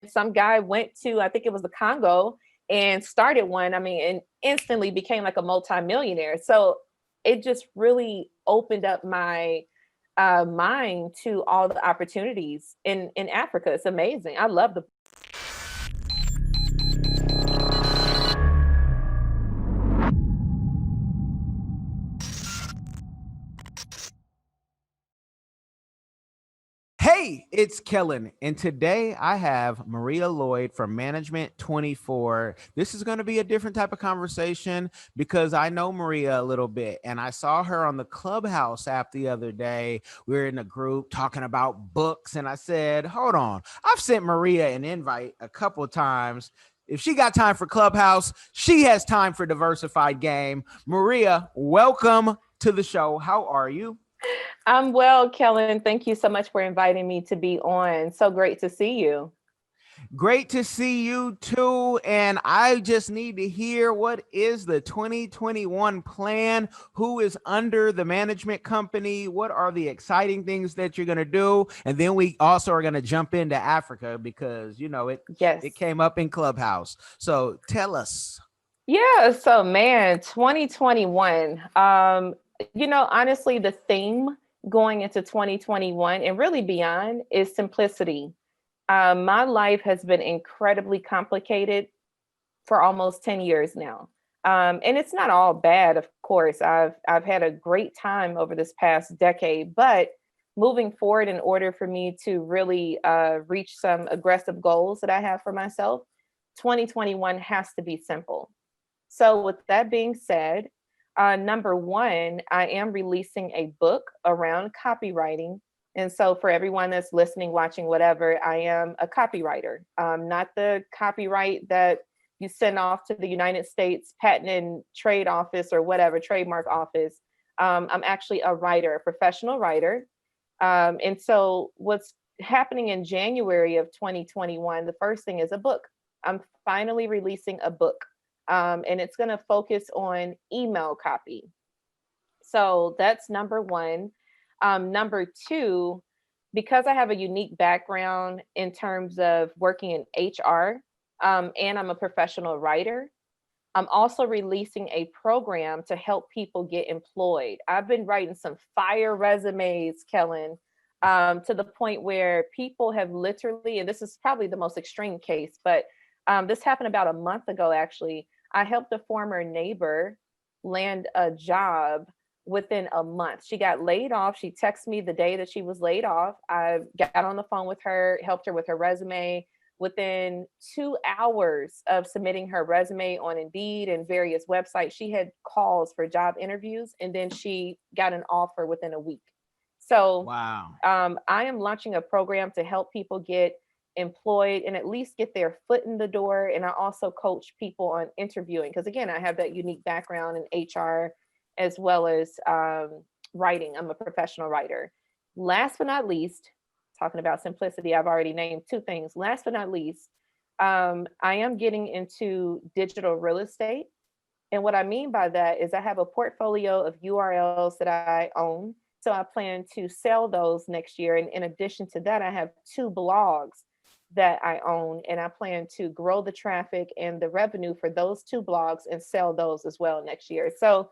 some guy went to, I think it was the Congo, and started one. I mean, and instantly became like a multimillionaire. So it just really opened up my mind to all the opportunities in Africa. It's amazing. I love the. Hey, it's Kellen, and today I have Maria Lloyd from Management 24. This is going to be a different type of conversation because I know Maria a little bit, and I saw her on the Clubhouse app the other day. We were in a group talking about books, and I said, hold on, I've sent Maria an invite a couple of times. If she got time for Clubhouse, she has time for Diversified Game. Maria, welcome to the show. How are you? I'm well, Kellen. Thank you so much for inviting me to be on. So great to see you. Great to see you too. And I just need to hear, what is the 2021 plan? Who is under the management company? What are the exciting things that you're going to do? And then we also are going to jump into Africa because, it Yes. came up in Clubhouse. So tell us. Yeah. So, man, 2021. Honestly, the theme going into 2021 and really beyond is simplicity. My life has been incredibly complicated for almost 10 years now. And it's not all bad, of course. I've had a great time over this past decade, but moving forward, in order for me to really reach some aggressive goals that I have for myself, 2021 has to be simple. So, with that being said, number one, I am releasing a book around copywriting. And so, for everyone that's listening, watching, whatever, I am a copywriter, not the copyright that you send off to the United States Patent and Trade Office or whatever, trademark office. I'm actually a writer, a professional writer. And so, what's happening in January of 2021, the first thing is a book. I'm finally releasing a book, and it's going to focus on email copy. So that's number one. Number two, because I have a unique background in terms of working in HR, and I'm a professional writer, I'm also releasing a program to help people get employed. I've been writing some fire resumes, Kellen, to the point where people have literally, and this is probably the most extreme case, but this happened about a month ago, actually. I helped a former neighbor land a job within a month. She got laid off. She texted me the day that she was laid off. I got on the phone with her, helped her with her resume. Within 2 hours of submitting her resume on Indeed and various websites, she had calls for job interviews, and then she got an offer within a week. So Wow. I am launching a program to help people get employed and at least get their foot in the door. And I also coach people on interviewing because, again, I have that unique background in HR as well as writing. I'm a professional writer. Last but not least, talking about simplicity, I've already named two things. Last but not least, I am getting into digital real estate. And what I mean by that is I have a portfolio of URLs that I own. So I plan to sell those next year. And in addition to that, I have two blogs that I own, and I plan to grow the traffic and the revenue for those two blogs and sell those as well next year. So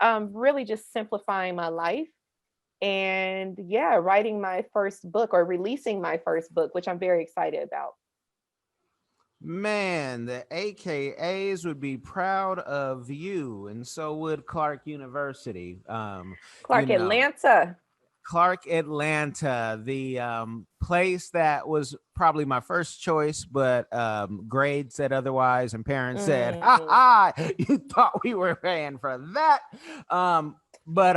really just simplifying my life and yeah, writing my first book or releasing my first book, which I'm very excited about. Man, the AKAs would be proud of you, and so would Clark University. You Clark know, Atlanta. Clark, Atlanta, the place that was probably my first choice, but grade said otherwise, and parents said, "Ha Mm, ha, you thought we were paying for that." But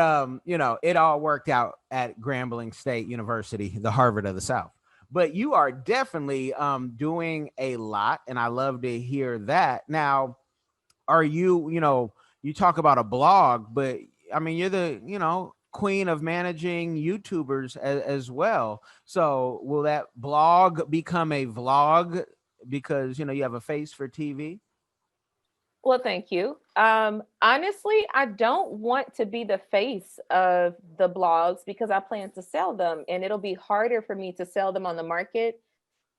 it all worked out at Grambling State University, the Harvard of the South. But you are definitely doing a lot, and I love to hear that. Now, are you talk about a blog, but I mean, you're the queen of managing YouTubers as well. So will that blog become a vlog because you have a face for TV? well, thank you. Honestly, I don't want to be the face of the blogs because I plan to sell them, and it'll be harder for me to sell them on the market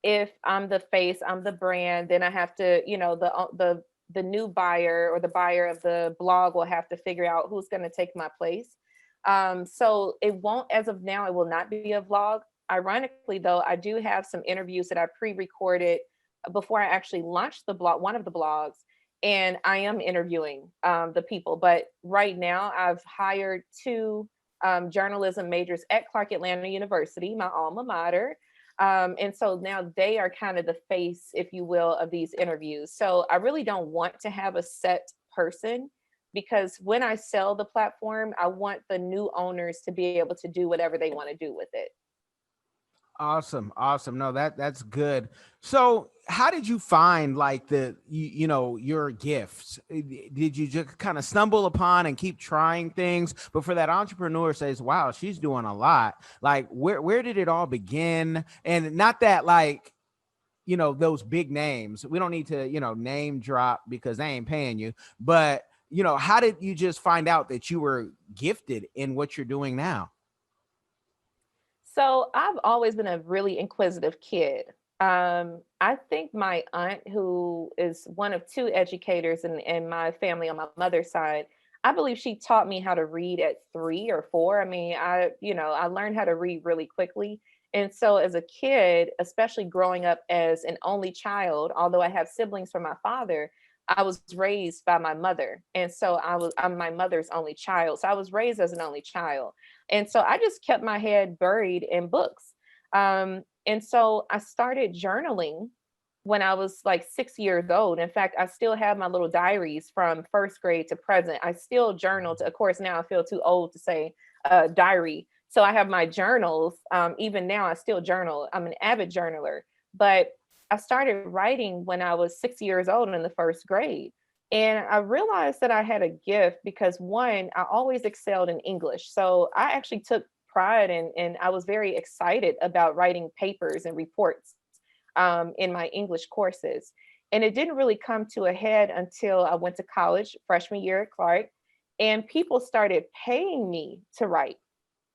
if I'm the face, I'm the brand, then I have to, the new buyer or the buyer of the blog will have to figure out who's going to take my place. So it won't, as of now, it will not be a vlog. Ironically, though, I do have some interviews that I pre-recorded before I actually launched the blog, one of the blogs, and I am interviewing the people. But right now, I've hired two journalism majors at Clark Atlanta University, my alma mater. And so now they are kind of the face, if you will, of these interviews. So I really don't want to have a set person, because when I sell the platform, I want the new owners to be able to do whatever they want to do with it. Awesome. Awesome. No, that's good. So how did you find like your gifts? Did you just kind of stumble upon and keep trying things? But for that entrepreneur says, wow, she's doing a lot. Like where did it all begin? And not that like, those big names, we don't need to, name drop because they ain't paying you. But, how did you just find out that you were gifted in what you're doing now? So I've always been a really inquisitive kid. I think my aunt, who is one of two educators in my family on my mother's side, I believe she taught me how to read at 3 or 4. I mean, I learned how to read really quickly. And so as a kid, especially growing up as an only child, although I have siblings from my father, I was raised by my mother. And so I'm my mother's only child. So I was raised as an only child. And so I just kept my head buried in books. And so I started journaling when I was like 6 years old. In fact, I still have my little diaries from first grade to present. I still journaled. Of course, now I feel too old to say diary. So I have my journals. Even now, I still journal. I'm an avid journaler. But I started writing when I was 6 years old in the first grade. And I realized that I had a gift because, one, I always excelled in English. So I actually took pride and I was very excited about writing papers and reports in my English courses. And it didn't really come to a head until I went to college, freshman year at Clark, and people started paying me to write.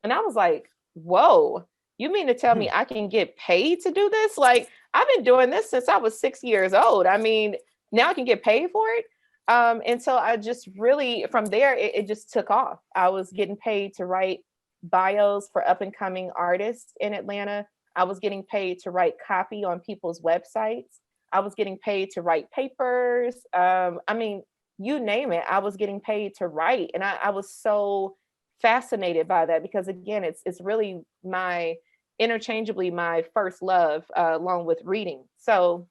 And I was like, whoa, you mean to tell me I can get paid to do this? Like, I've been doing this since I was 6 years old. I mean, now I can get paid for it. And so I just really, from there, it just took off. I was getting paid to write bios for up and coming artists in Atlanta. I was getting paid to write copy on people's websites. I was getting paid to write papers. I mean, you name it, I was getting paid to write. And I was so fascinated by that because, again, it's really my interchangeably my first love, along with reading. So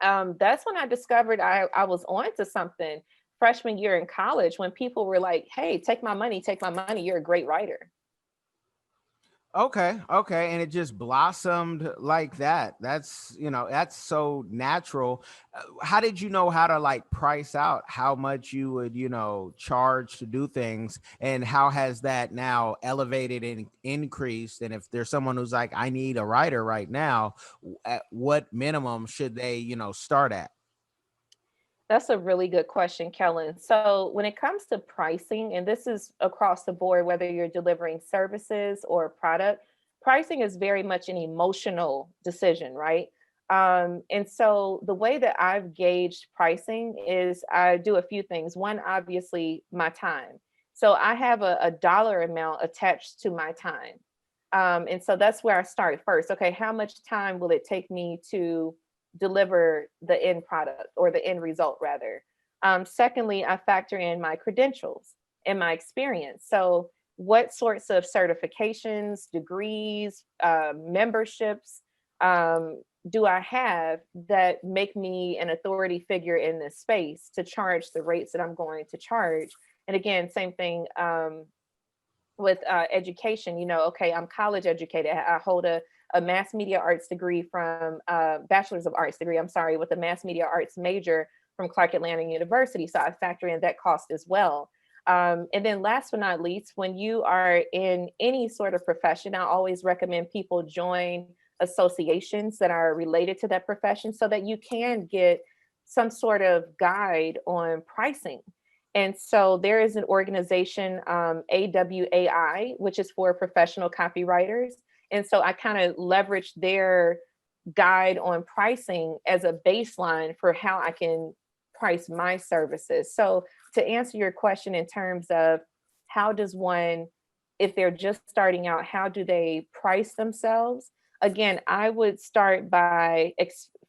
that's when I discovered I was on to something freshman year in college, when people were like, hey, take my money. You're a great writer. Okay, okay, and it just blossomed like that. That's so natural. How did you know how to like price out how much you would, charge to do things, and how has that now elevated and increased? And if there's someone who's like, I need a writer right now, at what minimum should they, start at? That's a really good question, Kellen. So, when it comes to pricing, and this is across the board, whether you're delivering services or a product, pricing is very much an emotional decision, right? And so, the way that I've gauged pricing is I do a few things. One, obviously, my time. So, I have a dollar amount attached to my time. And so that's where I start first. Okay, how much time will it take me to deliver the end product, or the end result rather? Secondly, I factor in my credentials and my experience. So what sorts of certifications, degrees, memberships do I have that make me an authority figure in this space to charge the rates that I'm going to charge? And again, same thing with education. Okay, I'm college educated. I hold a mass media arts degree from bachelor's of arts degree, I'm sorry, with a mass media arts major from Clark Atlanta University. So I factor in that cost as well. And then last but not least, when you are in any sort of profession, I always recommend people join associations that are related to that profession so that you can get some sort of guide on pricing. And so there is an organization, AWAI, which is for professional copywriters. And so I kind of leverage their guide on pricing as a baseline for how I can price my services. So to answer your question in terms of how does one, if they're just starting out, how do they price themselves? Again, I would start by,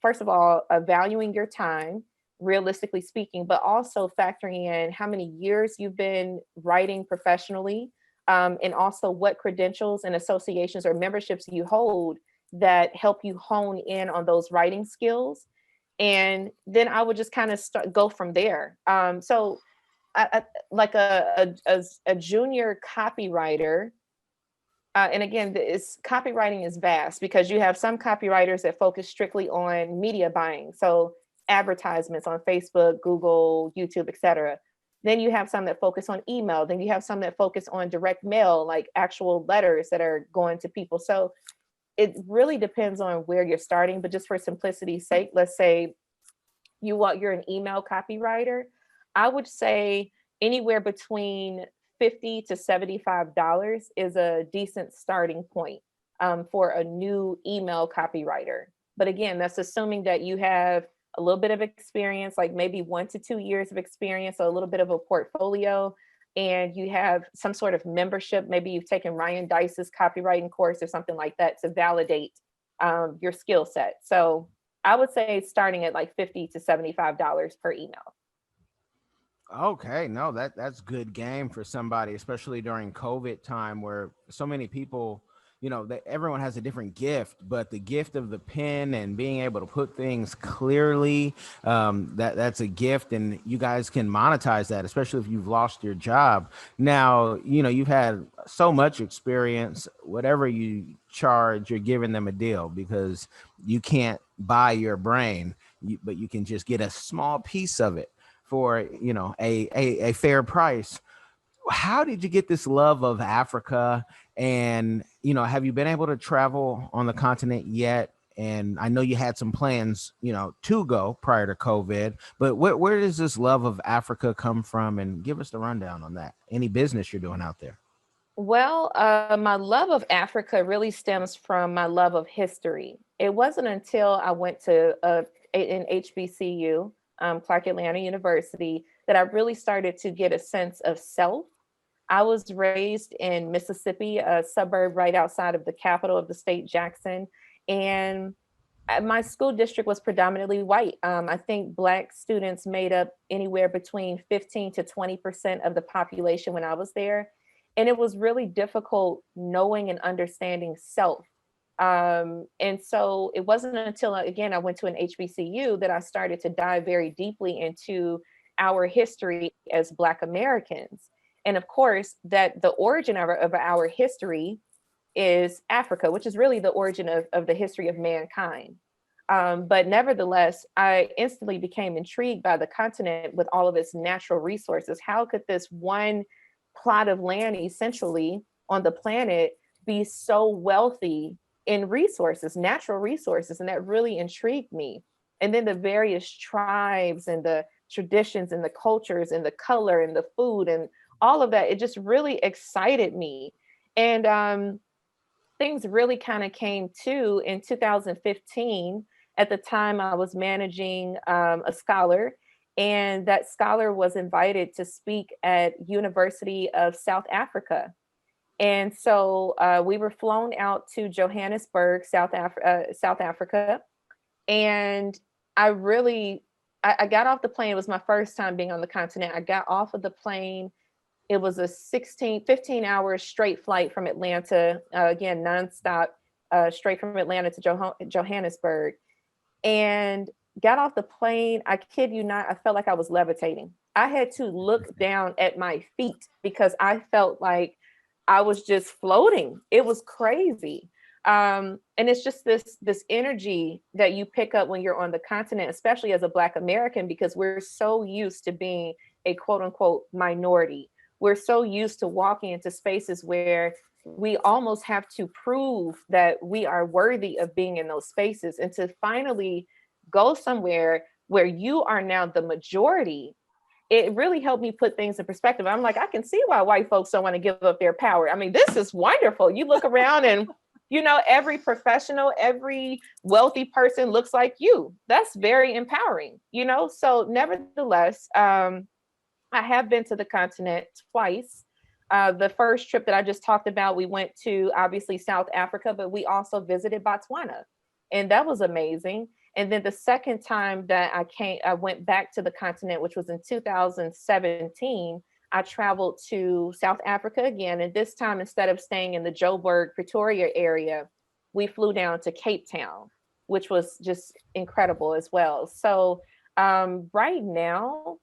first of all, valuing your time, realistically speaking, but also factoring in how many years you've been writing professionally, and also what credentials and associations or memberships you hold that help you hone in on those writing skills. And then I would just kind of go from there. So, like a junior copywriter, and again, copywriting is vast because you have some copywriters that focus strictly on media buying, so advertisements on Facebook, Google, YouTube, etc. Then you have some that focus on email. Then you have some that focus on direct mail, like actual letters that are going to people. So it really depends on where you're starting. But just for simplicity's sake, let's say you're an email copywriter. I would say anywhere between $50 to $75 is a decent starting point, for a new email copywriter. But again, that's assuming that you have a little bit of experience, like maybe 1 to 2 years of experience, so a little bit of a portfolio, and you have some sort of membership. Maybe you've taken Ryan Dice's copywriting course or something like that to validate your skill set. So I would say starting at like $50 to $75 per email. Okay, no, that's good game for somebody, especially during COVID time where so many people, that everyone has a different gift, but the gift of the pen and being able to put things clearly, that's a gift, and you guys can monetize that, especially if you've lost your job. Now, you've had so much experience. Whatever you charge, you're giving them a deal because you can't buy your brain, but you can just get a small piece of it for a fair price. How did you get this love of Africa? And have you been able to travel on the continent yet? And I know you had some plans, to go prior to COVID, but where does this love of Africa come from? And give us the rundown on that. Any business you're doing out there? Well, my love of Africa really stems from my love of history. It wasn't until I went to an HBCU, Clark Atlanta University, that I really started to get a sense of self. I was raised in Mississippi, a suburb right outside of the capital of the state, Jackson, and my school district was predominantly white. I think Black students made up anywhere between 15 to 20% of the population when I was there. And it was really difficult knowing and understanding self. And so it wasn't until, again, I went to an HBCU that I started to dive very deeply into our history as Black Americans. And of course, that the origin of our history is Africa, which is really the origin of the history of mankind. But nevertheless, I instantly became intrigued by the continent with all of its natural resources. How could this one plot of land essentially on the planet be so wealthy in resources, natural resources? And that really intrigued me. And then the various tribes and the traditions and the cultures and the color and the food and all of that, it just really excited me. And things really kind of came to in 2015. At the time, I was managing a scholar, and that scholar was invited to speak at University of South Africa. And so we were flown out to Johannesburg, South Africa. And I got off the plane. It was my first time being on the continent. I got off of the plane. It was a 15 hour straight flight from Atlanta, again, nonstop, straight from Atlanta to Johannesburg. And got off the plane. I kid you not, I felt like I was levitating. I had to look down at my feet because I felt like I was just floating. It was crazy. And it's just this energy that you pick up when you're on the continent, especially as a Black American, because we're so used to being a quote unquote minority. We're so used to walking into spaces where we almost have to prove that we are worthy of being in those spaces. And to finally go somewhere where you are now the majority, it really helped me put things in perspective. I'm like, I can see why white folks don't want to give up their power. I mean, this is wonderful. You look around and every professional, every wealthy person looks like you. That's very empowering. So nevertheless, I have been to the continent twice. The first trip that I just talked about, we went to obviously South Africa, but we also visited Botswana, and that was amazing. And then the second time that I went back to the continent, which was in 2017. I traveled to South Africa again, and this time instead of staying in the Joburg, Pretoria area, we flew down to Cape Town, which was just incredible as well. So right now,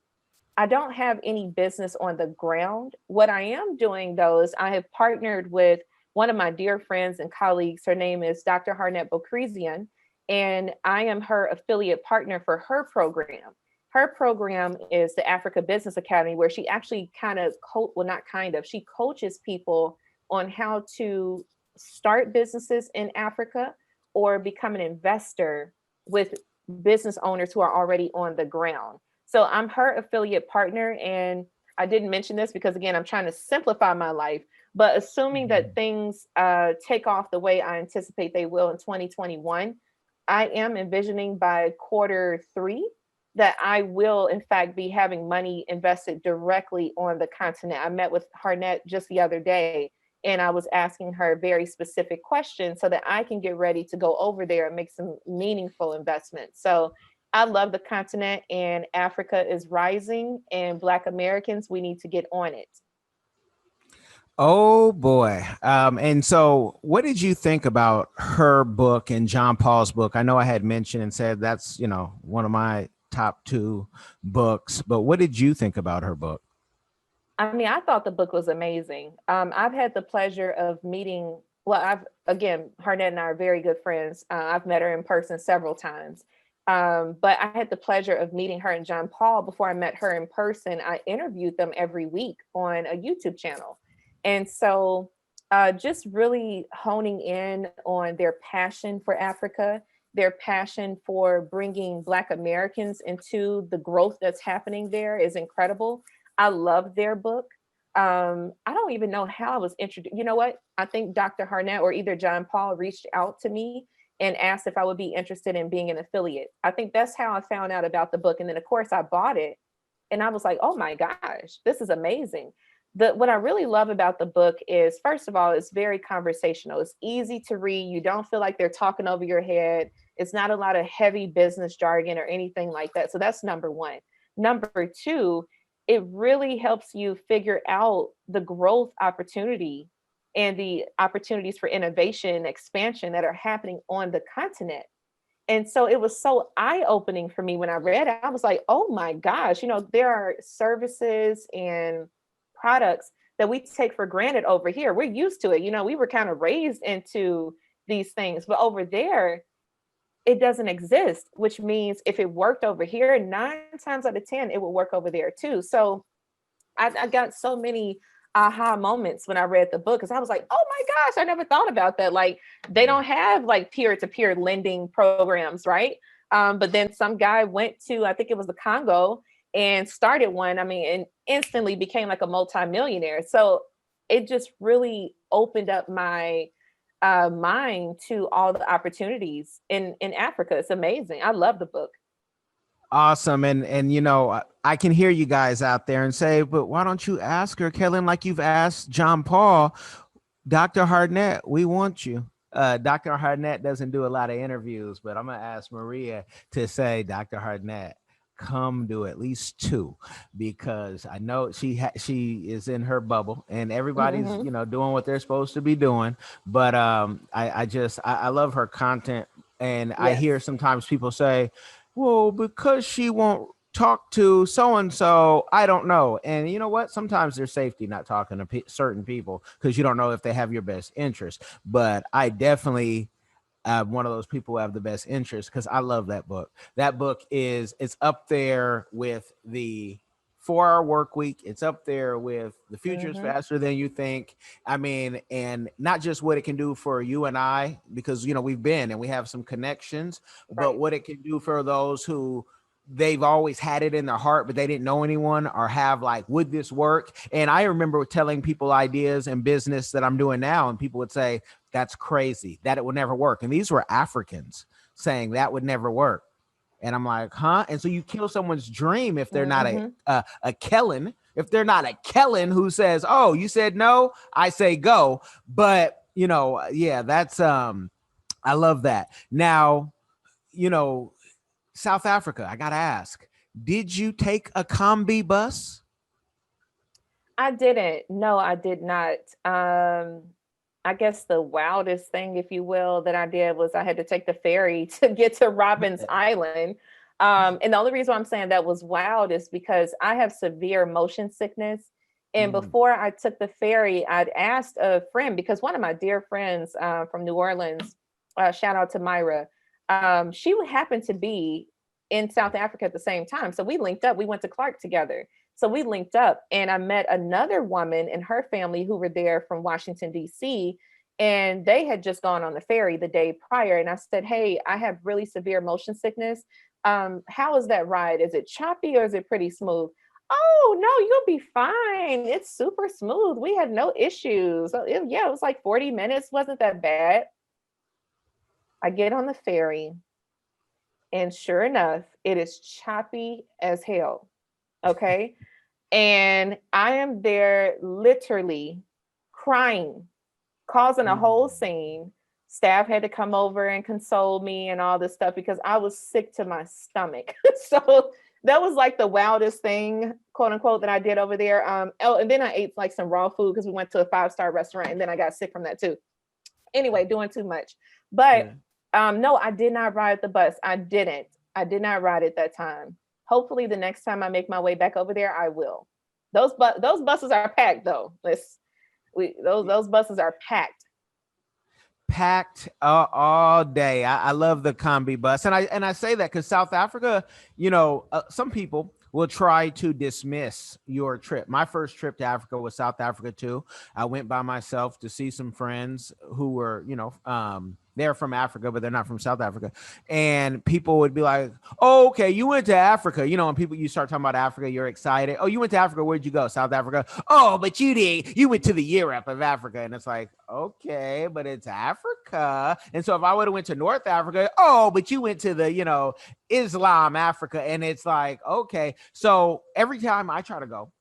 I don't have any business on the ground. What I am doing though is I have partnered with one of my dear friends and colleagues. Her name is Dr. Harnett Bokrizian, and I am her affiliate partner for her program. Her program is the Africa Business Academy, where she actually not kind of, she coaches people on how to start businesses in Africa or become an investor with business owners who are already on the ground. So I'm her affiliate partner. And I didn't mention this because, again, I'm trying to simplify my life. But assuming that things take off the way I anticipate they will in 2021, I am envisioning by Q3 that I will, in fact, be having money invested directly on the continent. I met with Harnett just the other day, and I was asking her very specific questions so that I can get ready to go over there and make some meaningful investments. So I love the continent, and Africa is rising, and Black Americans, we need to get on it. Oh boy. And so what did you think about her book and John Paul's book? I know I had mentioned and said that's, one of my top two books, but what did you think about her book? I mean, I thought the book was amazing. I've had the pleasure of meeting, again, Harnett and I are very good friends. I've met her in person several times. But I had the pleasure of meeting her and John Paul before I met her in person. I interviewed them every week on a YouTube channel. And so just really honing in on their passion for Africa, their passion for bringing Black Americans into the growth that's happening there is incredible. I love their book. I don't even know how I was introduced. You know what? I think Dr. Harnett or either John Paul reached out to me and asked if I would be interested in being an affiliate. I think that's how I found out about the book. And then, of course, I bought it. And I was like, oh my gosh, this is amazing. What I really love about the book is, first of all, it's very conversational. It's easy to read. You don't feel like they're talking over your head. It's not a lot of heavy business jargon or anything like that. So that's number one. Number two, it really helps you figure out the growth opportunity and the opportunities for innovation and expansion that are happening on the continent. And so it was so eye-opening for me when I read it. I was like, oh my gosh, there are services and products that we take for granted over here. We're used to it. We were kind of raised into these things, but over there, it doesn't exist, which means if it worked over here, 9 times out of 10, it will work over there too. So I got so many aha moments when I read the book, because I was like, oh my gosh, I never thought about that. Like, they don't have like peer-to-peer lending programs, right? But then some guy went to, I think it was the Congo, and started one. I mean, and instantly became like a multimillionaire. So it just really opened up my mind to all the opportunities in Africa. It's amazing. I love the book. Awesome. And I can hear you guys out there and say, but why don't you ask her, Kellen, like you've asked John Paul, Dr. Harnett, we want you. Dr. Harnett doesn't do a lot of interviews, but I'm going to ask Maria to say, Dr. Harnett, come do at least two, because I know she is in her bubble and everybody's doing what they're supposed to be doing, but I love her content. And yes. I hear sometimes people say, well, because she won't talk to so-and-so, I don't know. And you know what? Sometimes there's safety not talking to certain people because you don't know if they have your best interest. But I definitely one of those people who have the best interest, because I love that book. That book it's up there with the 4-Hour Work Week. It's up there with The Future is Faster Than You Think. I mean, and not just what it can do for you and I, because, we've been and we have some connections, but what it can do for those who they've always had it in their heart, but they didn't know anyone or have like, would this work? And I remember telling people ideas and business that I'm doing now, and people would say, that's crazy, that it would never work. And these were Africans saying that would never work. And I'm like, huh? And so you kill someone's dream if they're not Mm-hmm. a Kellen, if they're not a Kellen who says, oh, you said no, I say go. But, yeah, that's, I love that. Now, South Africa, I got to ask, did you take a combi bus? I didn't. No, I did not. I guess the wildest thing, if you will, that I did was I had to take the ferry to get to Robins Island. And the only reason why I'm saying that was wild is because I have severe motion sickness. And Mm. before I took the ferry, I'd asked a friend, because one of my dear friends from New Orleans, shout out to Myra, she would happen to be in South Africa at the same time. So we linked up. We went to Clark together. So we linked up, and I met another woman and her family who were there from Washington, D.C. And they had just gone on the ferry the day prior. And I said, hey, I have really severe motion sickness. How is that ride? Is it choppy or is it pretty smooth? Oh, no, you'll be fine. It's super smooth. We had no issues. So it was like 40 minutes. Wasn't that bad. I get on the ferry, and sure enough, it is choppy as hell. Okay. And I am there literally crying, causing a whole Mm. scene. Staff had to come over and console me and all this stuff because I was sick to my stomach. So that was like the wildest thing, quote unquote, that I did over there. And then I ate like some raw food because we went to a 5-star restaurant, and then I got sick from that too. Anyway, doing too much. But Yeah. no, I did not ride the bus. I didn't. I did not ride it that time. Hopefully, the next time I make my way back over there, I will. Those buses are packed though. Those buses are packed. Packed all day. I love the combi bus, and I say that because South Africa, some people will try to dismiss your trip. My first trip to Africa was South Africa too. I went by myself to see some friends who were, they're from Africa, but they're not from South Africa. And people would be like, oh, okay, you went to Africa. And people, you start talking about Africa, you're excited. Oh, you went to Africa. Where'd you go? South Africa. Oh, but you did. You went to the Europe of Africa. And it's like, okay, but it's Africa. And so if I would have went to North Africa, oh, but you went to the, Islam Africa. And it's like, okay. So every time I try to go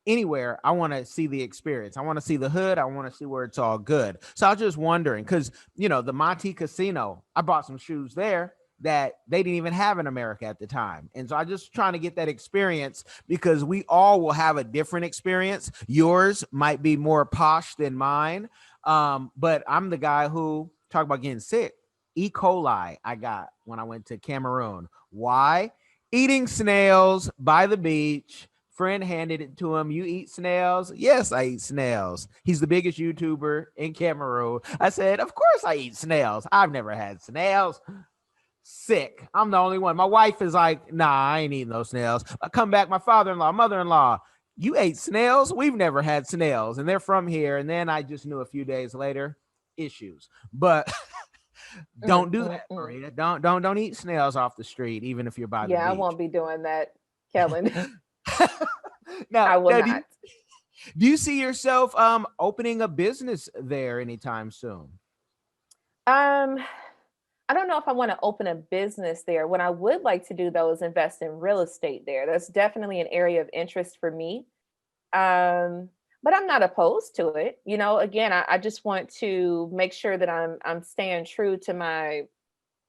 anywhere, I want to see the experience. I want to see the hood. I want to see where it's all good. So I was just wondering, because, the Monte Casino, I bought some shoes there that they didn't even have in America at the time. And so I just trying to get that experience because we all will have a different experience. Yours might be more posh than mine. But I'm the guy who talk about getting sick. E. coli I got when I went to Cameroon. Why? Eating snails by the beach. Friend handed it to him. You eat snails? Yes, I eat snails. He's the biggest YouTuber in Cameroon. I said, of course I eat snails. I've never had snails. Sick. I'm the only one. My wife is like, nah, I ain't eating those snails. I come back, my father-in-law, mother-in-law, you ate snails? We've never had snails. And they're from here. And then I just knew a few days later, issues. But Mm, don't do mm, that, mm. Maria. Don't eat snails off the street, even if you're by the Yeah, I beach. won't be doing that, Kellen. now, I will now not. do you see yourself opening a business there anytime soon? Um, I don't know if I want to open a business there. What I would like to do though is invest in real estate there. That's definitely an area of interest for me. Um, but I'm not opposed to it. Again, I just want to make sure that I'm staying true to my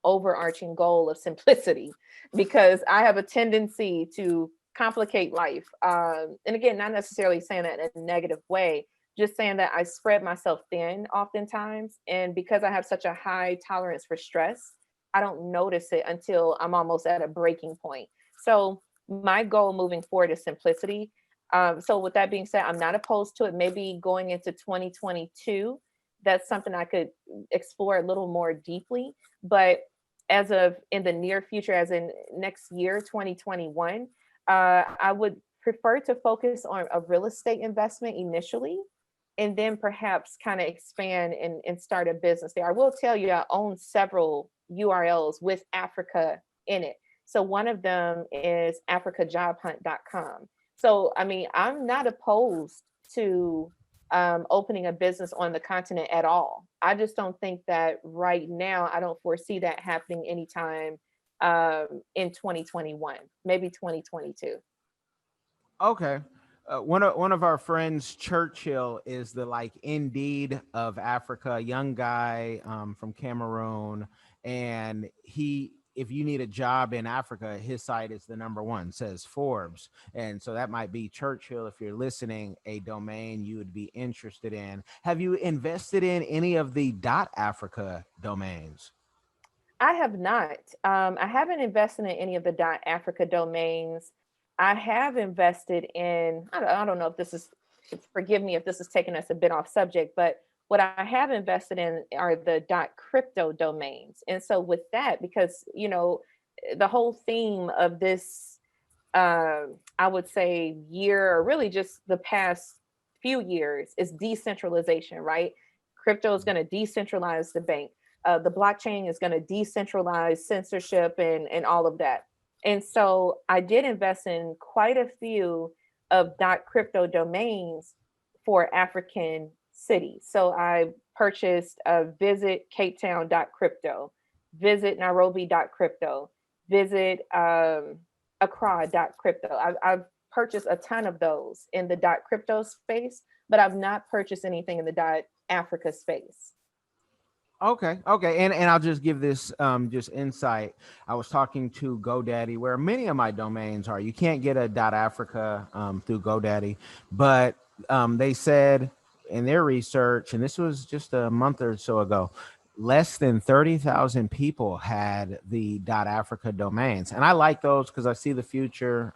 overarching goal of simplicity because I have a tendency to complicate life. And again, not necessarily saying that in a negative way, just saying that I spread myself thin oftentimes. And because I have such a high tolerance for stress, I don't notice it until I'm almost at a breaking point. So my goal moving forward is simplicity. So with that being said, I'm not opposed to it. Maybe going into 2022, that's something I could explore a little more deeply. But as of in the near future, as in next year, 2021, I would prefer to focus on a real estate investment initially, and then perhaps kind of expand and start a business there. I will tell you, I own several URLs with Africa in it. So one of them is africajobhunt.com. So, I mean, I'm not opposed to opening a business on the continent at all. I just don't think that right now. I don't foresee that happening anytime in 2021, maybe 2022. Okay. One of our friends, Churchill, is the like Indeed of Africa, a young guy from Cameroon, and if you need a job in Africa, his site is the number one, says Forbes, and so that might be Churchill. If you're listening, a domain you would be interested in. Have you invested in any of the .Africa domains? I have not. I haven't invested in any of the .Africa domains. I have invested in. I don't know if this is. Forgive me if this is taking us a bit off subject, but what I have invested in are the .crypto domains. And so with that, because the whole theme of this, I would say, year, or really just the past few years, is decentralization, right? Crypto is going to decentralize the bank. The blockchain is going to decentralize censorship and all of that. And so I did invest in quite a few of .crypto domains for African cities. So I purchased visit Cape Town .crypto, visit Nairobi .crypto, visit Accra .crypto. I've purchased a ton of those in the .crypto space, but I've not purchased anything in the .Africa space. Okay. And I'll just give this just insight. I was talking to GoDaddy, where many of my domains are. You can't get a .Africa through GoDaddy, but they said in their research, and this was just a month or so ago, less than 30,000 people had the .Africa domains. And I like those because I see the future.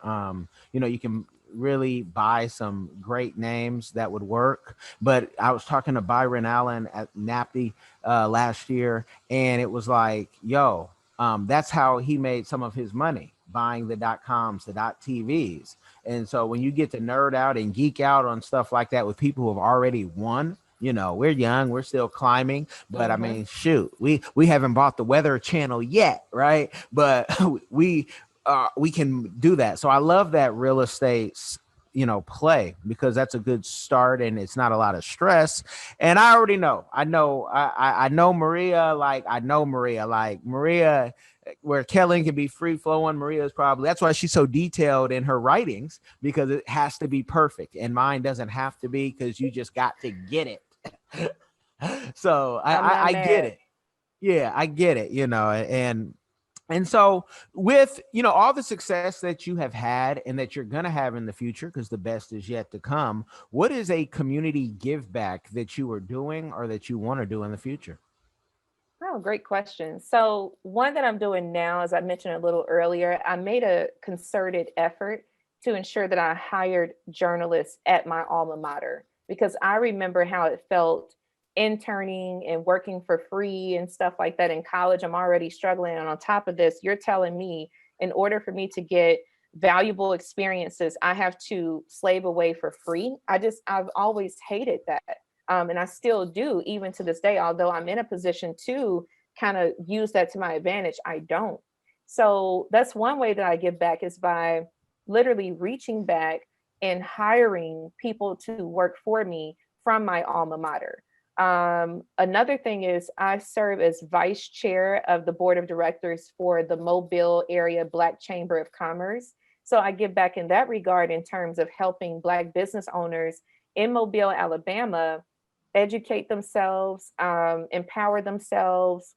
You can really buy some great names that would work. But I was talking to Byron Allen at NAPTY last year, and it was like, yo, that's how he made some of his money, buying the .coms, the .tvs. And so when you get to nerd out and geek out on stuff like that with people who have already won, we're young, we're still climbing, but I mean, shoot, we haven't bought the Weather Channel yet, right? But we can do that. So I love that real estate play, because that's a good start and it's not a lot of stress. And I already I know Maria, like Maria, where Kellen can be free flowing. Maria's probably, that's why she's so detailed in her writings, because it has to be perfect, and mine doesn't have to be, because you just got to get it. So I'm not I get mad. it. Yeah, I get it, and so with, all the success that you have had and that you're going to have in the future, because the best is yet to come, what is a community give back that you are doing or that you want to do in the future? Oh, great question. So, one that I'm doing now, as I mentioned a little earlier, I made a concerted effort to ensure that I hired journalists at my alma mater, because I remember how it felt interning and working for free and stuff like that in college. I'm already struggling. And on top of this, you're telling me in order for me to get valuable experiences, I have to slave away for free. I've always hated that. And I still do, even to this day, although I'm in a position to kind of use that to my advantage, I don't. So that's one way that I give back, is by literally reaching back and hiring people to work for me from my alma mater. Another thing is I serve as vice chair of the board of directors for the Mobile Area Black Chamber of Commerce. So I give back in that regard in terms of helping Black business owners in Mobile, Alabama, educate themselves, empower themselves,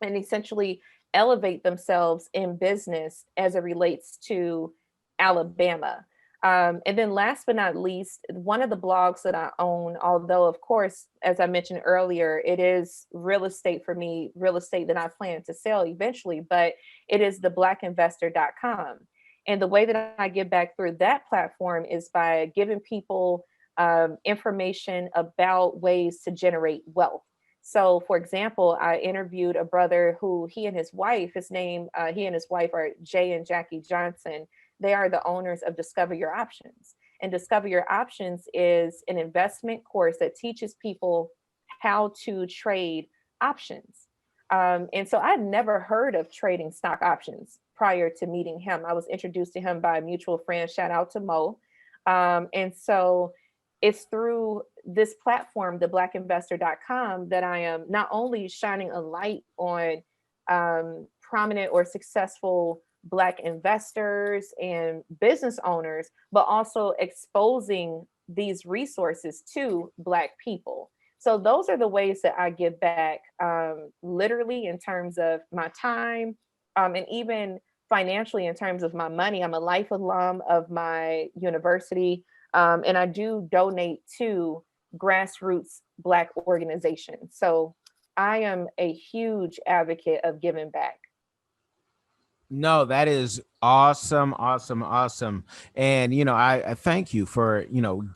and essentially elevate themselves in business as it relates to Alabama. And then last but not least, one of the blogs that I own, although of course, as I mentioned earlier, it is real estate for me, real estate that I plan to sell eventually, but it is the blackinvestor.com. And the way that I give back through that platform is by giving people information about ways to generate wealth. So, for example, I interviewed a brother who he and his wife, he and his wife are Jay and Jackie Johnson. They are the owners of Discover Your Options. And Discover Your Options is an investment course that teaches people how to trade options. And so I'd never heard of trading stock options prior to meeting him. I was introduced to him by a mutual friend. Shout out to Mo. And so it's through this platform, the blackinvestor.com, that I am not only shining a light on prominent or successful Black investors and business owners, but also exposing these resources to Black people. So those are the ways that I give back, literally in terms of my time, and even financially in terms of my money. I'm a life alum of my university, and I do donate to grassroots Black organizations. So I am a huge advocate of giving back. No, that is awesome, awesome, awesome. And I thank you for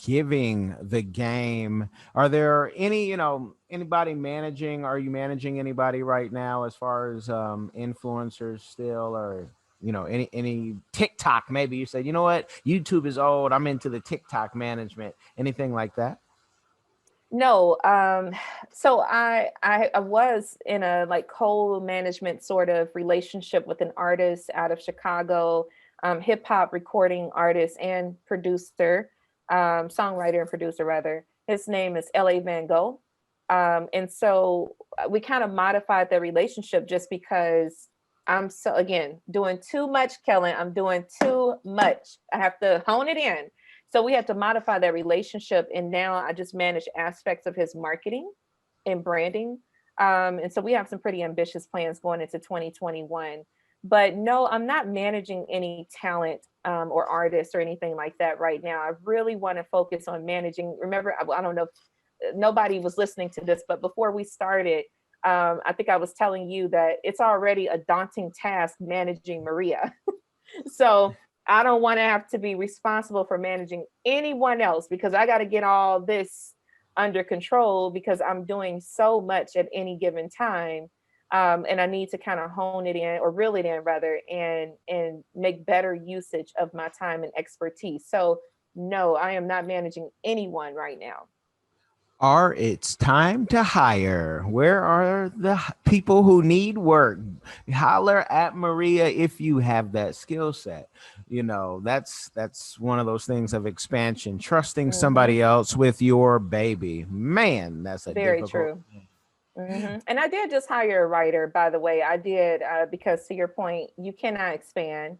giving the game. Are there any anybody managing? Are you managing anybody right now as far as influencers still, or any TikTok? Maybe you said, you know what, YouTube is old. I'm into the TikTok management. Anything like that? No, so I was in a like co-management sort of relationship with an artist out of Chicago, hip hop recording artist and producer, songwriter and producer rather. His name is L.A. Van Gogh, and so we kind of modified the relationship just because I'm so again doing too much, Kellen. I'm doing too much. I have to hone it in. So we had to modify that relationship. And now I just manage aspects of his marketing and branding. And so we have some pretty ambitious plans going into 2021. But no, I'm not managing any talent, or artists or anything like that right now. I really want to focus on managing. Remember, I don't know if nobody was listening to this, but before we started, I think I was telling you that it's already a daunting task managing Maria. So I don't want to have to be responsible for managing anyone else because I got to get all this under control because I'm doing so much at any given time. And I need to kind of hone it in or reel it in rather and make better usage of my time and expertise. So no, I am not managing anyone right now. Are it's time to hire? Where are the people who need work? Holler at Maria if you have that skill set. That's one of those things of expansion, trusting Hmm. somebody else with your baby. Man, that's a Very difficult. true. And I did just hire a writer, by the way. I did, because to your point, you cannot expand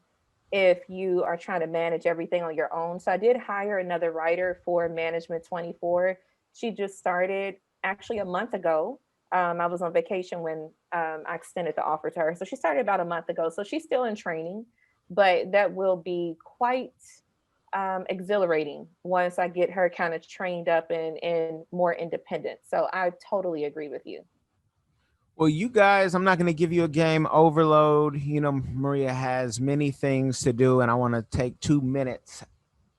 if you are trying to manage everything on your own. So I did hire another writer for Management 24. She just started actually a month ago. I was on vacation when I extended the offer to her. So she started about a month ago. So she's still in training, but that will be quite exhilarating once I get her kind of trained up and more independent. So I totally agree with you. Well, you guys, I'm not going to give you a game overload. Maria has many things to do, and I want to take 2 minutes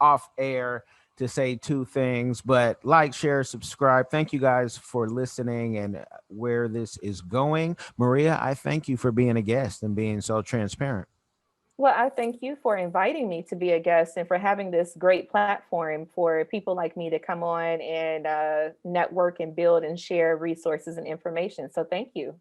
off air to say two things, but like, share, subscribe. Thank you guys for listening and where this is going. Maria, I thank you for being a guest and being so transparent. Well, I thank you for inviting me to be a guest and for having this great platform for people like me to come on and network and build and share resources and information. So thank you.